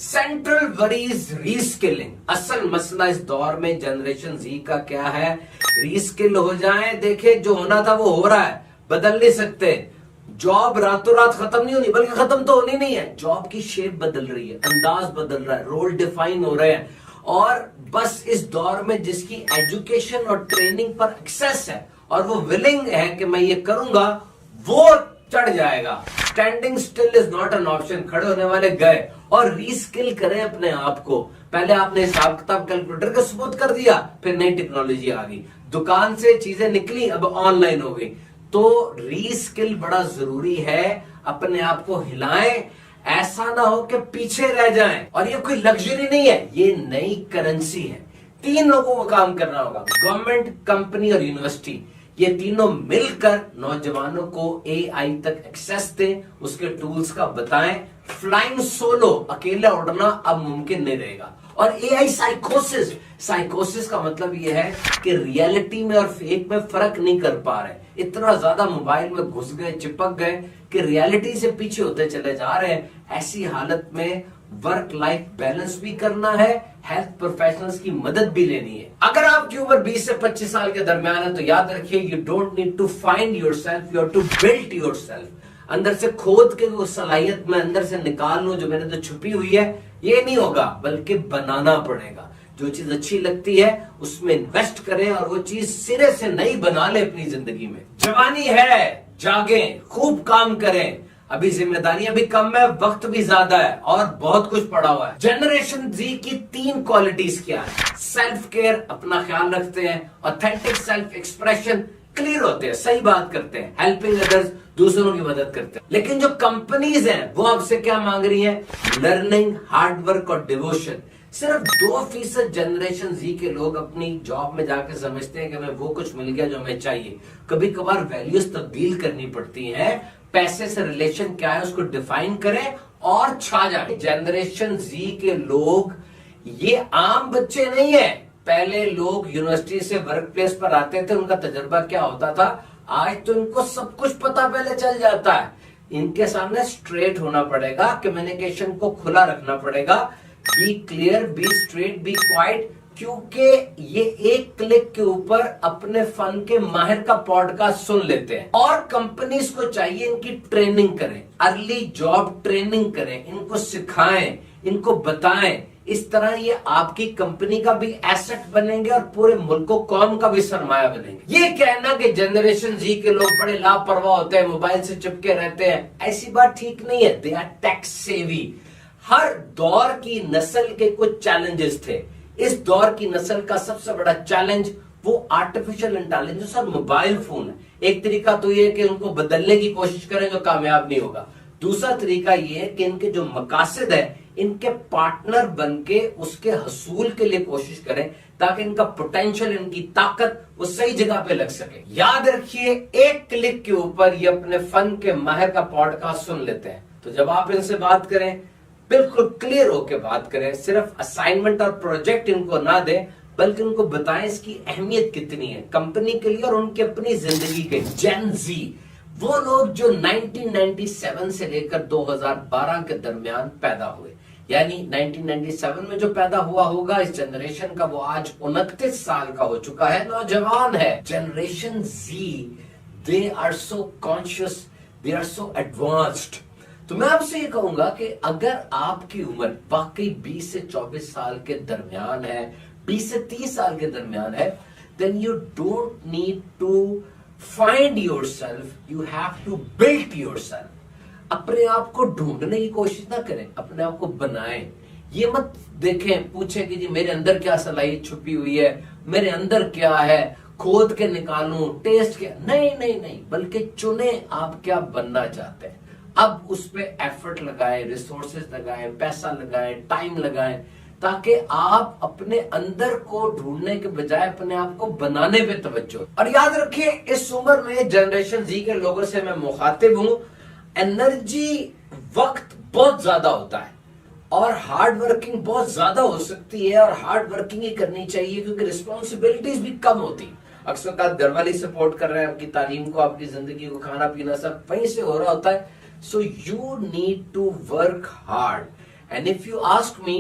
Central worries reskilling. असल मसला इस दौर में जनरेशन जी का क्या है, रीस्किल हो जाए। देखे जो होना था वो हो रहा है, बदल नहीं सकते। जॉब रातों रात खत्म नहीं होनी, बल्कि खत्म तो होनी नहीं है। जॉब की शेप बदल रही है, अंदाज बदल रहा है, रोल डिफाइन हो रहे हैं। और बस इस दौर में जिसकी एजुकेशन और ट्रेनिंग पर एक्सेस है और वो विलिंग है कि मैं ये करूंगा, वो चढ़ जाएगा। Standing still is not an option. खड़े होने वाले गए और रीस्किल करें अपने आप को। पहले आपने हिसाब किताब कैलकुलेटर का सबूत कर दिया, फिर नई टेक्नोलॉजी आ गई, दुकान से चीजें निकली, अब ऑनलाइन हो गई। तो रीस्किल बड़ा जरूरी है। अपने आप को हिलाएं, ऐसा ना हो कि पीछे रह जाएं। और ये कोई लग्जरी नहीं है, ये नई करेंसी है। 3 लोगों को काम करना होगा, गवर्नमेंट, कंपनी और यूनिवर्सिटी। ये तीनों मिलकर नौजवानों को एआई तक एक्सेस दें, उसके टूल्स का बताएं। फ्लाइंग सोलो, अकेला उड़ना अब मुमकिन नहीं रहेगा। और एआई साइकोसिस, साइकोसिस का मतलब यह है कि रियलिटी में और फेक में फर्क नहीं कर पा रहे। इतना ज्यादा मोबाइल में घुस गए, चिपक गए कि रियलिटी से पीछे होते चले जा रहे हैं। ऐसी हालत में वर्क लाइफ बैलेंस भी करना है, हेल्थ प्रोफेशनल्स की मदद भी लेनी है। अगर आपकी उम्र 20 से 25 साल के दरमियान है तो याद रखिए, you don't need to find yourself, you have to build yourself. अंदर से खोद के वो सलाहियत में अंदर से निकाल लूं जो मेरे अंदर छुपी हुई है, ये नहीं होगा, बल्कि बनाना पड़ेगा। जो चीज अच्छी लगती है उसमें इन्वेस्ट करें और वो चीज सिरे से नई बना ले अपनी जिंदगी में। जवानी है, जागें, खूब काम करें। अभी जिम्मेदारियां भी कम है, वक्त भी ज्यादा है और बहुत कुछ पड़ा हुआ है। जनरेशन जी की 3 क्वालिटीज क्या है? सेल्फ केयर, अपना ख्याल रखते हैं, ऑथेंटिक सेल्फ एक्सप्रेशन, क्लियर होते हैं, सही बात करते हैं, हेल्पिंग अदर्स, दूसरों की मदद करते हैं। लेकिन जो कंपनीज हैं वो आपसे क्या मांग रही हैं? लर्निंग, हार्डवर्क और डिवोशन। सिर्फ 2% जनरेशन जी के लोग अपनी जॉब में जाकर समझते हैं कि हमें वो कुछ मिल गया जो हमें चाहिए। कभी कभार वैल्यूज तब्दील करनी पड़ती हैं। पैसे से रिलेशन क्या है उसको डिफाइन करें और छा जाए। जनरेशन जी के लोग ये आम बच्चे नहीं है। पहले लोग यूनिवर्सिटी से वर्क प्लेस पर आते थे, उनका तजुर्बा क्या होता था। आज तो इनको सब कुछ पता पहले चल जाता है। इनके सामने स्ट्रेट होना पड़ेगा, कम्युनिकेशन को खुला रखना पड़ेगा। Be clear, be straight, be quiet, क्योंकि ये एक क्लिक के ऊपर अपने फन के माहिर का पॉडकास्ट सुन लेते हैं। और कंपनीज को चाहिए इनकी ट्रेनिंग करें, अर्ली जॉब ट्रेनिंग करें, इनको सिखाएं, इनको बताएं। इस तरह ये आपकी कंपनी का भी एसेट बनेंगे और पूरे मुल्क को कौम का भी सरमाया बनेंगे। ये कहना कि जनरेशन जी के लोग बड़े लापरवाह होते हैं, मोबाइल से चिपके रहते हैं, ऐसी बात ठीक नहीं है। They are tech savvy. हर दौर की नस्ल के कुछ चैलेंजेस थे। इस दौर की नस्ल का सबसे बड़ा चैलेंज वो आर्टिफिशियल इंटेलिजेंस और मोबाइल फोन है। एक तरीका तो ये कि उनको बदलने की कोशिश करें जो कामयाब नहीं होगा। दूसरा तरीका ये है कि इनके जो मकासद है, इनके पार्टनर बनके उसके हसूल के लिए कोशिश करें, ताकि इनका पोटेंशियल, इनकी ताकत वो सही जगह पे लग सके। याद रखिए, एक क्लिक के ऊपर ये अपने फन के माहिर का पॉडकास्ट सुन लेते हैं। तो जब आप इनसे बात करें, बिल्कुल क्लियर होकर बात करें। सिर्फ असाइनमेंट और प्रोजेक्ट इनको ना दें, बल्कि उनको बताएं इसकी अहमियत कितनी है कंपनी के लिए और उनकी अपनी जिंदगी के। जेन जी, वो लोग जो 1997 से लेकर 2012 के दरमियान पैदा हुए, यानी 1997 में जो पैदा हुआ होगा इस जनरेशन का, वो आज 29 साल का हो चुका है, नौजवान है। Generation Z, they are so conscious, they are so advanced. तो मैं आपसे ये कहूंगा कि अगर आपकी उम्र वाकई 20 से 24 साल के दरमियान है, 20 से 30 साल के दरमियान है, then you don't need to find yourself, you have to build yourself. अपने आप को ढूंढने की कोशिश ना करें, अपने आप को बनाएं। ये मत देखें, पूछें कि जी मेरे अंदर क्या सलाहियत छुपी हुई है, मेरे अंदर क्या है, खोद के निकालूं, टेस्ट क्या। नहीं नहीं नहीं, बल्कि चुने आप क्या बनना चाहते हैं। अब उस पे एफर्ट लगाएं, रिसोर्सेज लगाएं, पैसा लगाएं, टाइम लगाएं, ताकि आप अपने अंदर को ढूंढने के बजाय अपने आप को बनाने पे तवज्जो। और याद रखिए, इस उम्र में जनरेशन जी के लोगों से मैं मुखातिब हूं। एनर्जी, वक्त बहुत ज्यादा होता है और हार्ड वर्किंग बहुत ज्यादा हो सकती है, और हार्ड वर्किंग ही करनी चाहिए क्योंकि रिस्पॉन्सिबिलिटीज भी कम होती। अक्सर का घर वाले सपोर्ट कर रहे हैं, आपकी तालीम को, आपकी जिंदगी को, खाना पीना सब वहीं से हो रहा होता है। So you need to work hard and if you ask me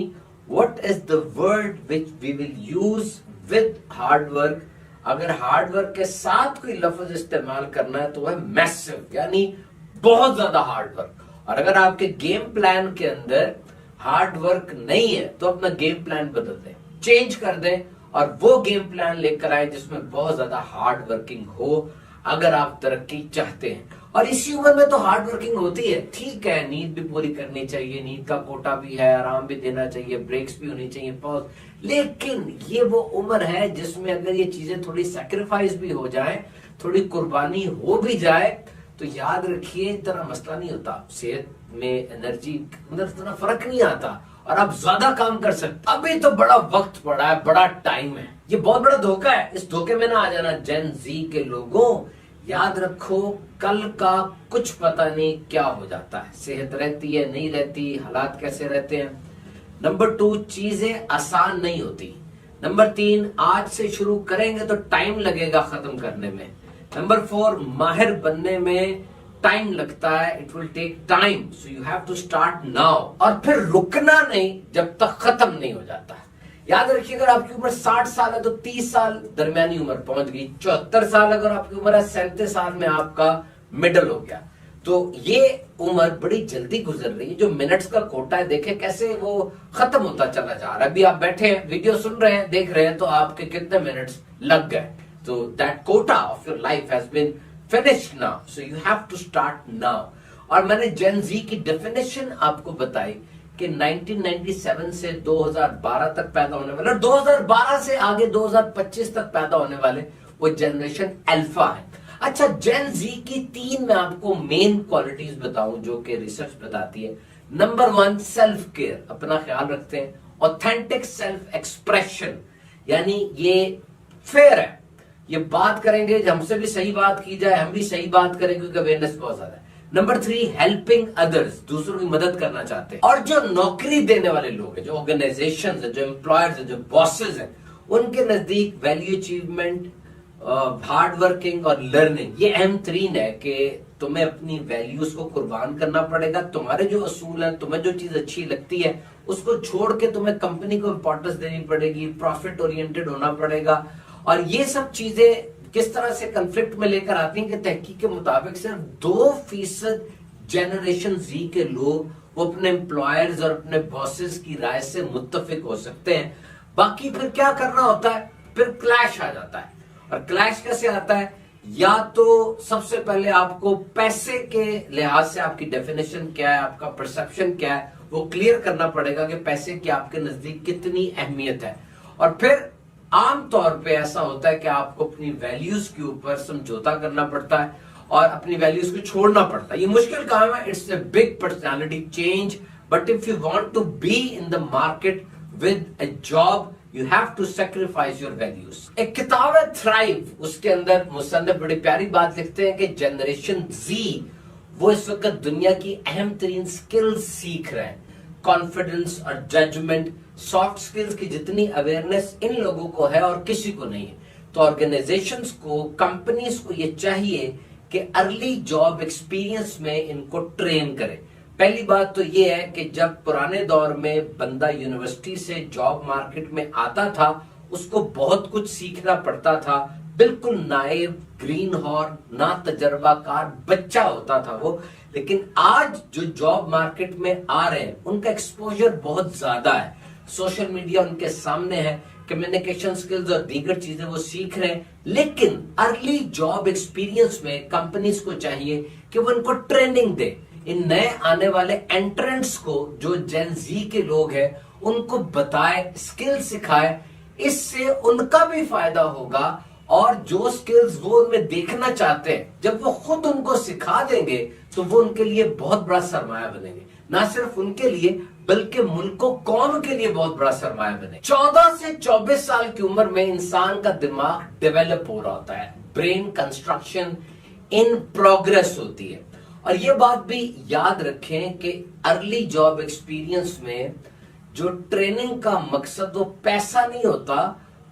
what is the word which we will use with hard work, अगर हार्ड वर्क के साथ कोई लफ्ज इस्तेमाल करना है तो वह मैसिव, यानी बहुत ज्यादा हार्ड वर्क। और अगर आपके गेम प्लान के अंदर हार्ड वर्क नहीं है तो अपना गेम प्लान बदल दें, चेंज कर दें और वो गेम प्लान लेकर आए जिसमें बहुत ज्यादा हार्ड वर्किंग हो, अगर आप तरक्की चाहते हैं। और इसी उम्र में तो हार्ड वर्किंग होती है, ठीक है, नींद भी पूरी करनी चाहिए, नींद का कोटा भी है, आराम भी देना चाहिए, ब्रेक्स भी होनी चाहिए, पॉज, लेकिन ये वो उम्र है जिसमें अगर ये चीजें थोड़ी सैक्रिफाइस भी हो जाए, थोड़ी कुर्बानी हो भी जाए, तो याद रखिए इतना मसला नहीं होता, सेहत में, एनर्जी अंदर इतना फर्क नहीं आता और आप ज्यादा काम कर सकते। अभी तो बड़ा वक्त पड़ा है, बड़ा टाइम है, ये बहुत बड़ा धोखा है, इस धोखे में ना आ जाना। जेन जी के लोगों, याद रखो कल का कुछ पता नहीं क्या हो जाता है, सेहत रहती है नहीं रहती, हालात कैसे रहते हैं। नंबर 2, चीजें आसान नहीं होती। नंबर 3, आज से शुरू करेंगे तो टाइम लगेगा खत्म करने में। नंबर 4, माहिर बनने में टाइम लगता है, it will take time, so you have to start now. और फिर रुकना नहीं जब तक खत्म नहीं हो जाता। याद रखिए अगर आपकी उम्र 60 साल है तो 30 साल दरमियानी उम्र पहुंच गई, 74 साल अगर आपकी उम्र है, 37 साल में आपका मिडल हो गया, तो ये उम्र बड़ी जल्दी गुजर रही है। जो मिनट्स का कोटा है, देखे कैसे वो खत्म होता चला जा रहा है। अभी आप बैठे हैं, वीडियो सुन रहे हैं, देख रहे हैं, तो आपके कितने मिनट्स लग गए, तो that quota of your life has been finished now, so you have to start now. और मैंने जेन जी की डेफिनेशन आपको बताई कि 1997 से 2012 तक पैदा होने वाले, 2012 से आगे 2025 तक पैदा होने वाले वो जनरेशन अल्फा है। अच्छा, जेन जी की 3 मैं आपको मेन क्वालिटीज बताऊं जो कि रिसर्च बताती है। नंबर 1, सेल्फ केयर, अपना ख्याल रखते हैं। ऑथेंटिक सेल्फ एक्सप्रेशन, यानी ये फेयर है, ये बात करेंगे, हमसे भी सही बात की जाए, हम भी सही बात करेंगे, क्योंकि अवेयरनेस बहुत ज्यादा है। नंबर 3, हेल्पिंग अदर्स, दूसरों की मदद करना चाहते हैं। और जो नौकरी देने वाले लोग हैं, जो ऑर्गेनाइजेशन है, जो एम्प्लॉयर्स है, जो बॉसेस हैं, उनके नजदीक वैल्यू अचीवमेंट, हार्ड वर्किंग और लर्निंग, ये अहम 3 है कि तुम्हें अपनी वैल्यूज को कुर्बान करना पड़ेगा। तुम्हारे जो असूल है, तुम्हें जो चीज अच्छी लगती है उसको छोड़ के तुम्हें कंपनी को इंपॉर्टेंस देनी पड़ेगी, प्रॉफिट ओरिएंटेड होना पड़ेगा। और ये सब चीजें किस तरह से कंफ्लिक्ट में लेकर आती हैं कि तहकीक के मुताबिक सिर्फ 2% जनरेशन जी के लोग वो अपने एम्प्लॉयर्स और अपने बॉसेस की राय से मुत्तफिक हो सकते हैं। बाकी फिर क्या करना होता है, फिर क्लैश आ जाता है। और क्लैश कैसे आता है, या तो सबसे पहले आपको पैसे के लिहाज से आपकी डेफिनेशन क्या है, आपका परसेप्शन क्या है, वो क्लियर करना पड़ेगा कि पैसे की आपके नजदीक कितनी अहमियत है। और फिर आमतौर पे ऐसा होता है कि आपको अपनी वैल्यूज के ऊपर समझौता करना पड़ता है और अपनी वैल्यूज को छोड़ना पड़ता है। ये मुश्किल काम है, it's a big personality change, but if you want to be in the market with a job, you have to sacrifice your values. एक किताब है थ्राइव, उसके अंदर मुसन्निफ बड़ी प्यारी बात लिखते हैं कि जनरेशन जी वो इस वक्त दुनिया की अहम तरीन स्किल्स सीख रहे हैं। कॉन्फिडेंस और जजमेंट, सॉफ्ट स्किल्स की जितनी अवेयरनेस इन लोगों को है और किसी को नहीं है। तो ऑर्गेनाइजेशंस को, कंपनीज को ये चाहिए कि अर्ली जॉब एक्सपीरियंस में इनको ट्रेन करें। पहली बात तो ये है कि जब पुराने दौर में बंदा यूनिवर्सिटी से जॉब मार्केट में आता था, उसको बहुत कुछ सीखना पड़ता था, बिल्कुल नाइव, ग्रीन हॉर्न, ना तजर्बाकार बच्चा होता था वो। लेकिन आज जो जॉब मार्केट में आ रहे हैं उनका एक्सपोजर बहुत ज्यादा है, सोशल मीडिया उनके सामने है, कम्युनिकेशन स्किल्स और दीगर चीजें वो सीख रहे हैं। लेकिन अर्ली जॉब एक्सपीरियंस में कंपनीज को चाहिए कि वो इनको ट्रेनिंग दे। इन नए आने वाले एंट्रेंट्स को, जो जेन जी के लोग हैं, उनको बताए, स्किल सिखाए, इससे उनका भी फायदा होगा। और जो स्किल्स वो उनमें देखना चाहते हैं, जब वो खुद उनको सिखा देंगे तो वो उनके लिए बहुत बड़ा सरमाया बनेंगे। ना सिर्फ उनके लिए बल्कि मुल्कों कौम के लिए बहुत बड़ा सरमाया बने। 14 से 24 साल की उम्र में इंसान का दिमाग डेवलप हो रहा होता है, ब्रेन कंस्ट्रक्शन इन प्रोग्रेस होती है। और ये बात भी याद रखें कि अर्ली जॉब एक्सपीरियंस में जो ट्रेनिंग का मकसद वो पैसा नहीं होता,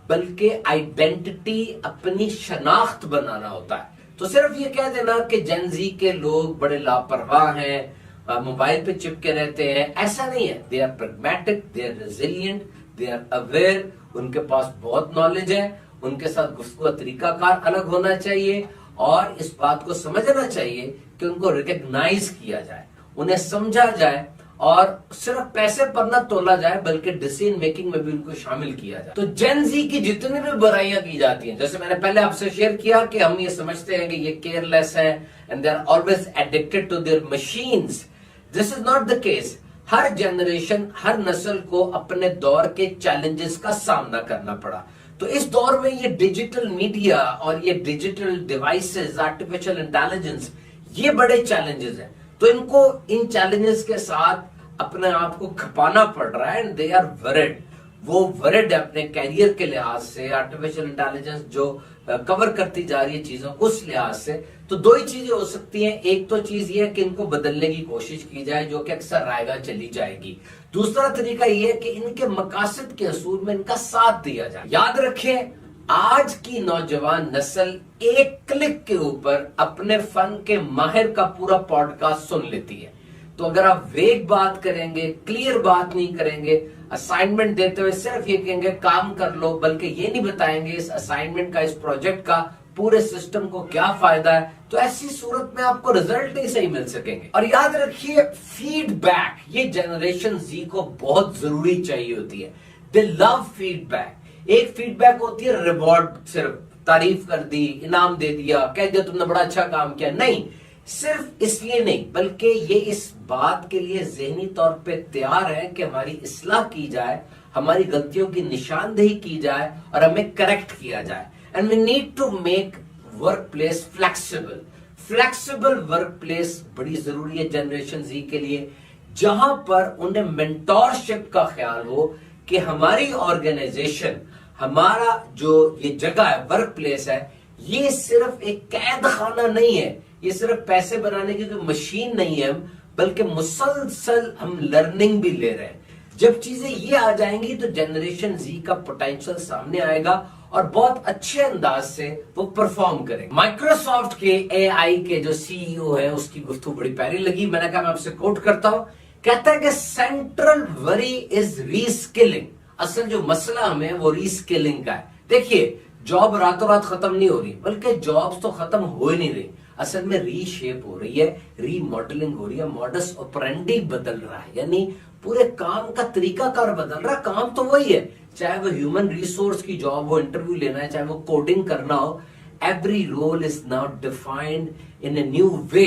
बल्कि आइडेंटिटी, अपनी शनाख्त बनाना होता है। तो सिर्फ ये कह देना कि जेन जी के लोग बड़े लापरवाह हैं, मोबाइल पे चिपके रहते हैं, ऐसा नहीं है। They are pragmatic, they are resilient, they are aware, उनके पास बहुत नॉलेज है, उनके साथ गुफ्तगू का तरीकाकार अलग होना चाहिए और इस बात को समझना चाहिए कि उनको रिकॉग्नाइज किया जाए, उन्हें समझा जाए और सिर्फ पैसे पर न तोला जाए बल्कि डिसीजन मेकिंग में भी उनको शामिल किया जाए। तो जेन ज़ी की जितनी भी बुराइयां की जाती हैं, जैसे मैंने पहले आपसे शेयर किया कि हम ये समझते हैं कि ये केयरलेस है and they are always addicted to their machines, this is not the case. हर जनरेशन, हर नस्ल को अपने दौर के चैलेंजेस का सामना करना पड़ा। तो इस दौर में ये डिजिटल मीडिया और ये डिजिटल डिवाइसेस, आर्टिफिशियल इंटेलिजेंस, ये बड़े चैलेंजेस हैं। तो इनको इन चैलेंजेस के साथ अपने आप को खपाना पड़ रहा है एंड दे आर वरिड। वो वरिड है अपने कैरियर के लिहाज से, आर्टिफिशियल इंटेलिजेंस जो कवर करती जा रही है चीजों उस लिहाज से। तो दो ही चीजें हो सकती हैं, एक तो चीज ये है कि इनको बदलने की कोशिश की जाए जो कि अक्सर रायगा चली जाएगी। दूसरा तरीका ये है कि इनके मकासद के असूल में इनका साथ दिया जाए। याद रखें, आज की नौजवान नस्ल एक क्लिक के ऊपर अपने फन के माहिर का पूरा पॉडकास्ट सुन लेती है। तो अगर आप वेग बात करेंगे, क्लियर बात नहीं करेंगे, असाइनमेंट देते हुए सिर्फ ये कहेंगे काम कर लो, बल्कि ये नहीं बताएंगे इस असाइनमेंट का, इस प्रोजेक्ट का पूरे सिस्टम को क्या फायदा है, तो ऐसी सूरत में आपको रिजल्ट नहीं सही मिल सकेंगे। और याद रखिए, फीडबैक ये जनरेशन जी को बहुत जरूरी चाहिए होती है। दे लव फीडबैक। एक फीडबैक होती है रिवॉर्ड, सिर्फ तारीफ कर दी, इनाम दे दिया, कह दिया तुमने बड़ा अच्छा काम किया, नहीं, सिर्फ इसलिए नहीं बल्कि ये इस बात के लिए ज़हनी तौर पे तैयार है कि हमारी इस्लाह की जाए, हमारी गलतियों की निशानदेही की जाए और हमें करेक्ट किया जाए। And we need to make workplace flexible. Flexible workplace बड़ी जरूरी है जनरेशन जी के लिए, जहां पर उन्हें मेंटोरशिप का ख्याल हो कि हमारी ऑर्गेनाइजेशन, हमारा जो ये जगह है, वर्क प्लेस है, ये सिर्फ एक कैद खाना नहीं है, ये सिर्फ पैसे बनाने की कोई मशीन नहीं है, बल्कि मुसलसल हम लर्निंग भी ले रहे हैं। जब चीजें ये आ जाएंगी तो जनरेशन जी का पोटेंशियल सामने आएगा और बहुत अच्छे अंदाज से वो परफॉर्म करेंगे। माइक्रोसॉफ्ट के एआई के जो सीईओ है, उसकी गुफ्तगू बड़ी प्यारी लगी। मैंने कहा मैं आपसे कोट करता हूं, कहता है कि सेंट्रल वरी इज रीस्किलिंग। असल जो मसला हमें वो रीस्किलिंग का है। देखिए, जॉब रातों रात खत्म नहीं हो रही, बल्कि जॉब्स तो खत्म हो ही नहीं रही, असल में रीशेप हो रही है, रीमॉडलिंग हो रही है, मॉडस ऑपरेंडी बदल रहा है, यानी पूरे काम का तरीकाकार बदल रहा है। काम तो वही है, चाहे वो ह्यूमन रिसोर्स की जॉब हो, इंटरव्यू लेना है, चाहे वो कोडिंग करना हो, every role is now defined in a new way.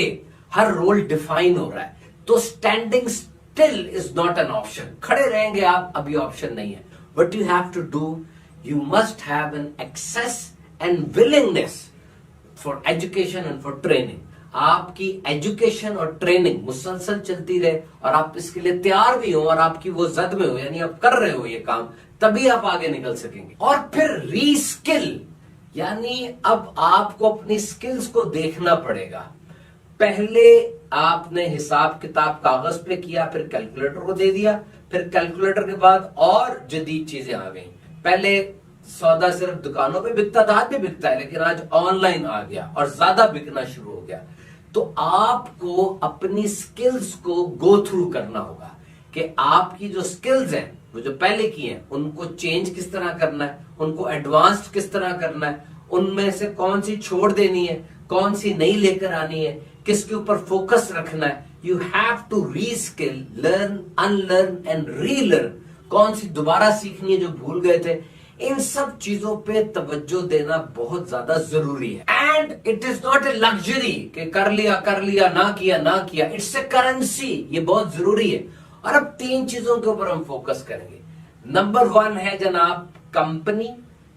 हर रोल डिफाइन हो रहा है, तो standing still is not an option. खड़े रहेंगे आप, अभी ऑप्शन नहीं है। What you have to do, you must have an access and willingness for education and for training। आपकी एजुकेशन और ट्रेनिंग मुसलसल चलती रहे और आप इसके लिए तैयार भी हो और आपकी वो जद में हो, यानी आप कर रहे हो ये काम, तभी आप आगे निकल सकेंगे। और फिर रीस्किल, यानी अब आपको अपनी स्किल्स को देखना पड़ेगा। पहले आपने हिसाब किताब कागज पे किया, फिर कैलकुलेटर को दे दिया, फिर कैलकुलेटर के बाद और जदीद चीजें आ गई। पहले सौदा सिर्फ दुकानों पे बिकता था, आज भी बिकता है, लेकिन आज ऑनलाइन आ गया और ज्यादा बिकना शुरू हो गया। तो आपको अपनी स्किल्स को गो थ्रू करना होगा कि आपकी जो स्किल्स हैं, वो जो पहले की हैं, उनको चेंज किस तरह करना है, उनको एडवांस्ड किस तरह करना है, उनमें से कौन सी छोड़ देनी है, कौन सी नई लेकर आनी है, किसके ऊपर फोकस रखना है। You have to reskill, learn, unlearn and relearn. कौन सी दोबारा सीखनी है जो भूल गए थे, इन सब चीजों पे तवज्जो देना बहुत ज्यादा जरूरी है। And it is not a luxury कि कर लिया ना किया, इट्स ए करेंसी। ये बहुत जरूरी है। और अब तीन चीजों के ऊपर हम फोकस करेंगे। नंबर 1 है जनाब कंपनी,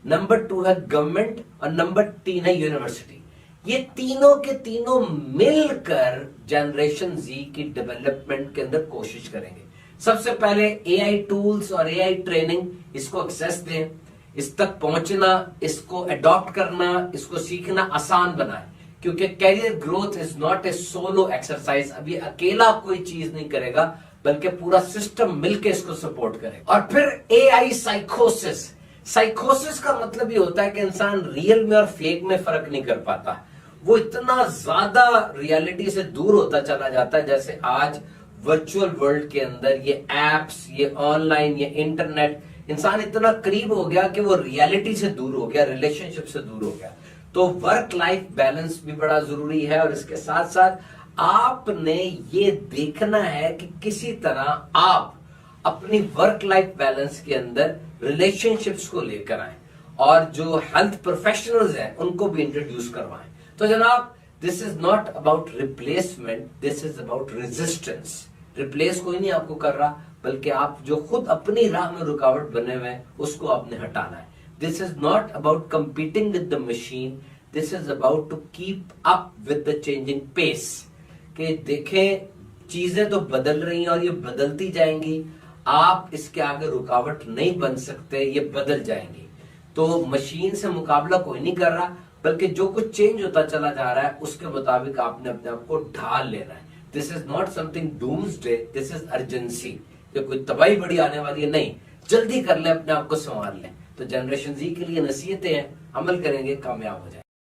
नंबर 2 है गवर्नमेंट और नंबर 3 है यूनिवर्सिटी। ये तीनों के तीनों मिलकर जनरेशन जी की डेवलपमेंट के अंदर कोशिश करेंगे। सबसे पहले एआई टूल्स और एआई ट्रेनिंग, इसको एक्सेस दें, इस तक पहुंचना, इसको अडॉप्ट करना, इसको सीखना आसान बनाए, क्योंकि career growth is not a solo exercise. अब ये अकेला कोई चीज नहीं करेगा, बल्कि पूरा सिस्टम मिलकर इसको सपोर्ट करेगा। और फिर एआई साइकोसिस। साइकोसिस का मतलब ये होता है कि इंसान रियल में और फेक में फर्क नहीं कर पाता। वो इतना ज्यादा रियलिटी से दूर होता चला जाता है। जैसे आज वर्चुअल वर्ल्ड के अंदर ये एप्स, ये ऑनलाइन, ये इंटरनेट, इंसान इतना करीब हो गया कि वो रियलिटी से दूर हो गया, रिलेशनशिप से दूर हो गया। तो वर्क लाइफ बैलेंस भी बड़ा जरूरी है, और इसके साथ साथ आपने ये देखना है कि किसी तरह आप अपनी वर्क लाइफ बैलेंस के अंदर रिलेशनशिप्स को लेकर आए, और जो हेल्थ प्रोफेशनल्स हैं उनको भी इंट्रोड्यूस करवाएं। तो जनाब, this is not about replacement, this is about resistance. Replace कोई नहीं आपको कर रहा, बल्कि आप जो खुद अपनी राह में रुकावट बने हुए हैं उसको आपने हटाना है। This is not about competing with the machine, this is about to keep up with the changing pace. कि देखें, चीजें तो बदल रही हैं और ये बदलती जाएंगी, आप इसके आगे रुकावट नहीं बन सकते, ये बदल जाएंगी। तो मशीन से मुकाबला कोई नहीं कर रहा, बल्कि जो कुछ चेंज होता चला जा रहा है उसके मुताबिक आपने अपने आप को ढाल लेना है। This is not something doomsday, this is urgency. ये कोई तबाही बड़ी आने वाली है, नहीं, जल्दी कर ले, अपने आप को संभाल लें। तो जनरेशन जी के लिए नसीहतें हैं, अमल करेंगे, कामयाब हो जाए।